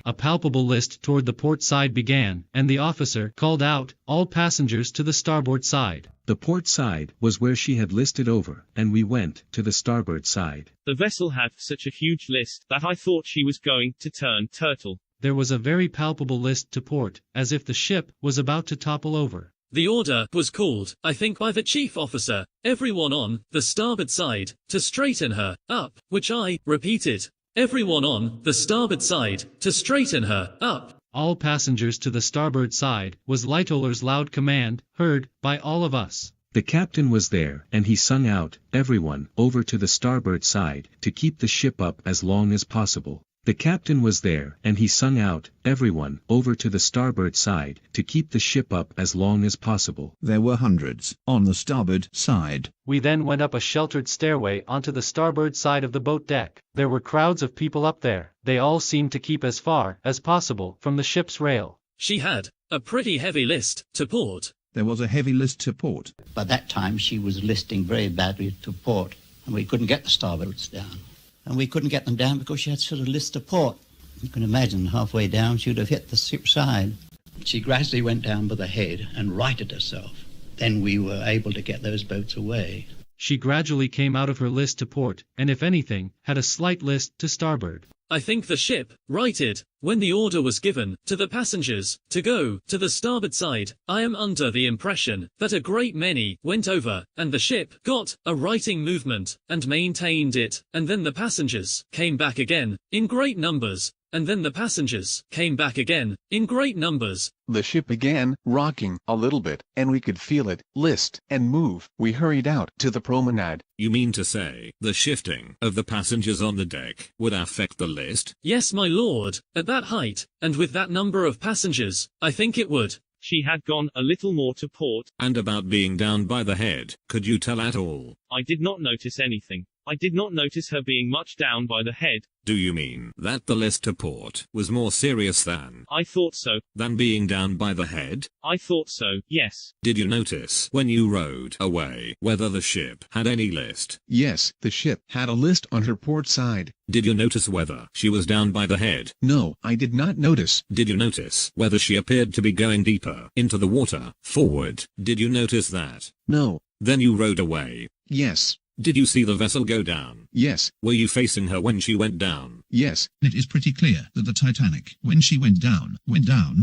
a palpable list toward the port side began, and the officer called out, "All passengers to the starboard side." The port side was where she had listed over, and we went to the starboard side. The vessel had such a huge list that I thought she was going to turn turtle. There was a very palpable list to port, as if the ship was about to topple over. The order was called, I think by the chief officer, everyone on the starboard side, to straighten her up, which I repeated. Everyone on the starboard side, to straighten her up. "All passengers to the starboard side," was Lightollers' loud command, heard by all of us. The captain was there, and he sung out, "Everyone, over to the starboard side, to keep the ship up as long as possible." The captain was there, and he sung out, "Everyone, over to the starboard side, to keep the ship up as long as possible." There were hundreds on the starboard side. We then went up a sheltered stairway onto the starboard side of the boat deck. There were crowds of people up there. They all seemed to keep as far as possible from the ship's rail. She had a pretty heavy list to port. There was a heavy list to port. By that time she was listing very badly to port, and we couldn't get the starboards down. And we couldn't get them down because she had sort of list to port. You can imagine halfway down she would have hit the ship's side. She gradually went down by the head and righted herself. Then we were able to get those boats away. She gradually came out of her list to port, and if anything, had a slight list to starboard. I think the ship righted when the order was given to the passengers to go to the starboard side. I am under the impression that a great many went over, and the ship got a righting movement and maintained it, and then the passengers came back again in great numbers. And then the passengers came back again in great numbers. The ship began rocking a little bit, and we could feel it list and move. We hurried out to the promenade. You mean to say the shifting of the passengers on the deck would affect the list? Yes, my lord, at that height, and with that number of passengers, I think it would. She had gone a little more to port. And about being down by the head, could you tell at all? I did not notice anything. I did not notice her being much down by the head. Do you mean that the list to port was more serious than? I thought so. Than being down by the head? I thought so, yes. Did you notice when you rowed away whether the ship had any list? Yes, the ship had a list on her port side. Did you notice whether she was down by the head? No, I did not notice. Did you notice whether she appeared to be going deeper into the water, forward? Did you notice that? No. Then you rowed away? Yes. Did you see the vessel go down? Yes. Were you facing her when she went down? Yes. It is pretty clear that the Titanic, when she went down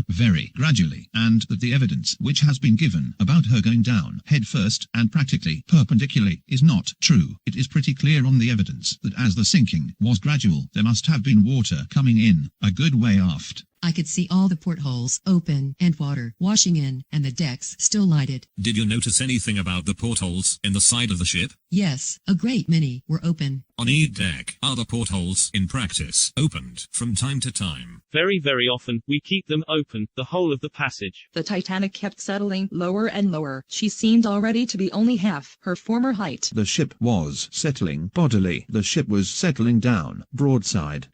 very gradually, and that the evidence which has been given about her going down head first and practically perpendicularly is not true. It is pretty clear on the evidence that as the sinking was gradual, there must have been water coming in a good way aft. I could see all the portholes open and water washing in, and the decks still lighted. Did you notice anything about the portholes in the side of the ship? Yes, a great many were open. On each deck, are the portholes, in practice, opened from time to time? Very, very often, we keep them open, the whole of the passage. The Titanic kept settling lower and lower. She seemed already to be only half her former height. The ship was settling bodily. The ship was settling down, broadside.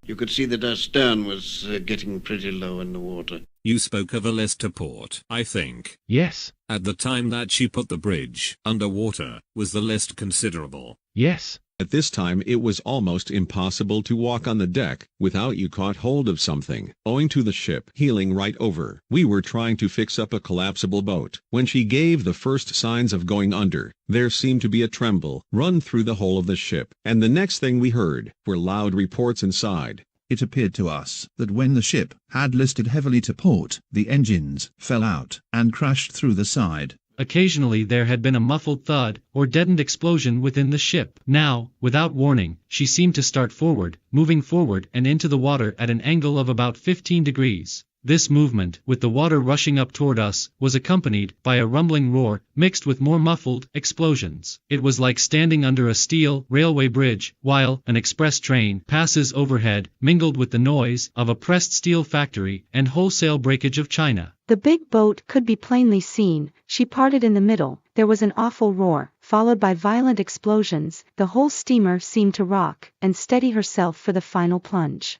You could see that our stern was getting pretty low in the water. You spoke of a list to port, I think. Yes. At the time that she put the bridge under water, was the list considerable? Yes. At this time it was almost impossible to walk on the deck without you caught hold of something, owing to the ship heeling right over. We were trying to fix up a collapsible boat. When she gave the first signs of going under, there seemed to be a tremble run through the whole of the ship, and the next thing we heard were loud reports inside. It appeared to us that when the ship had listed heavily to port, the engines fell out and crashed through the side. Occasionally there had been a muffled thud or deadened explosion within the ship. Now, without warning, she seemed to start forward, moving forward and into the water at an angle of about 15 degrees. This movement, with the water rushing up toward us, was accompanied by a rumbling roar, mixed with more muffled explosions. It was like standing under a steel railway bridge, while an express train passes overhead, mingled with the noise of a pressed steel factory and wholesale breakage of china. The big boat could be plainly seen. She parted in the middle. There was an awful roar, followed by violent explosions. The whole steamer seemed to rock and steady herself for the final plunge.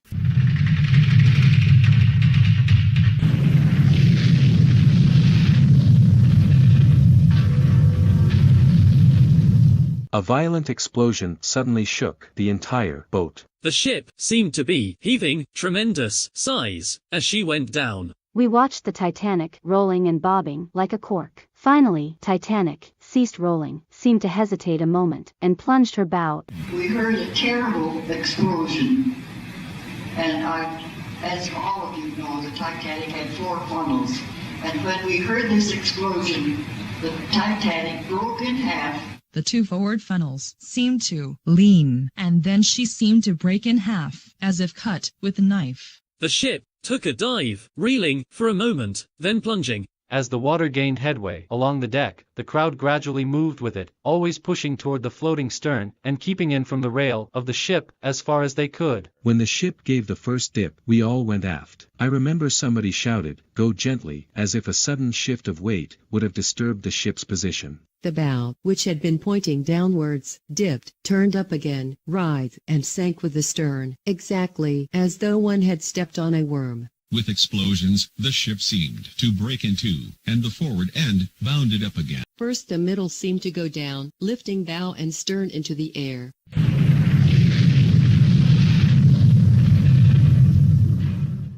A violent explosion suddenly shook the entire boat. The ship seemed to be heaving tremendous size as she went down. We watched the Titanic rolling and bobbing like a cork. Finally, Titanic ceased rolling, seemed to hesitate a moment, and plunged her bow. We heard a terrible explosion. And as all of you know, the Titanic had 4 funnels. And when we heard this explosion, the Titanic broke in half. The 2 forward funnels seemed to lean, and then she seemed to break in half, as if cut with a knife. The ship took a dive, reeling for a moment, then plunging. As the water gained headway along the deck, the crowd gradually moved with it, always pushing toward the floating stern and keeping in from the rail of the ship as far as they could. When the ship gave the first dip, we all went aft. I remember somebody shouted, "Go gently," as if a sudden shift of weight would have disturbed the ship's position. The bow, which had been pointing downwards, dipped, turned up again, writhed, and sank with the stern, exactly as though one had stepped on a worm. With explosions, the ship seemed to break in two, and the forward end bounded up again. First the middle seemed to go down, lifting bow and stern into the air.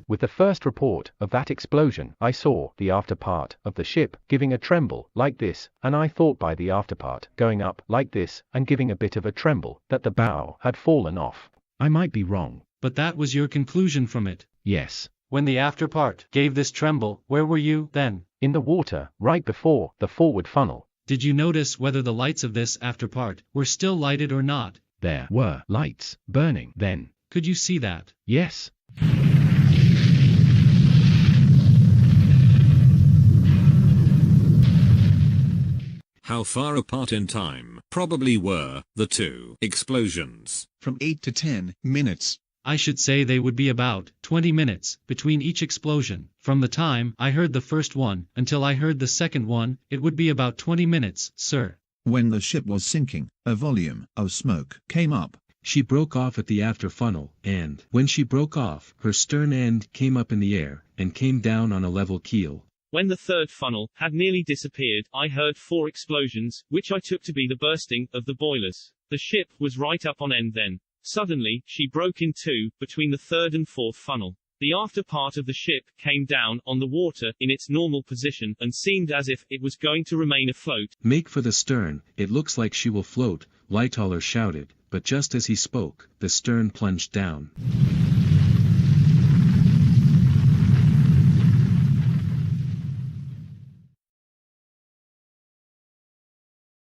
With the first report of that explosion, I saw the after part of the ship giving a tremble like this, and I thought by the after part going up like this and giving a bit of a tremble that the bow had fallen off. I might be wrong. But that was your conclusion from it? Yes. When the after part gave this tremble, where were you then? In the water, right before the forward funnel. Did you notice whether the lights of this after part were still lighted or not? There were lights burning then. Could you see that? Yes. How far apart in time probably were the 2 explosions? From 8 to 10 minutes. I should say they would be about 20 minutes between each explosion. From the time I heard the first one until I heard the second one, it would be about 20 minutes, sir. When the ship was sinking, a volume of smoke came up. She broke off at the after funnel, and when she broke off, her stern end came up in the air and came down on a level keel. When the 3rd funnel had nearly disappeared, I heard 4 explosions, which I took to be the bursting of the boilers. The ship was right up on end then. Suddenly, she broke in 2, between the 3rd and 4th funnel. The after part of the ship came down on the water in its normal position and seemed as if it was going to remain afloat. "Make for the stern, it looks like she will float," Lightoller shouted, but just as he spoke, the stern plunged down.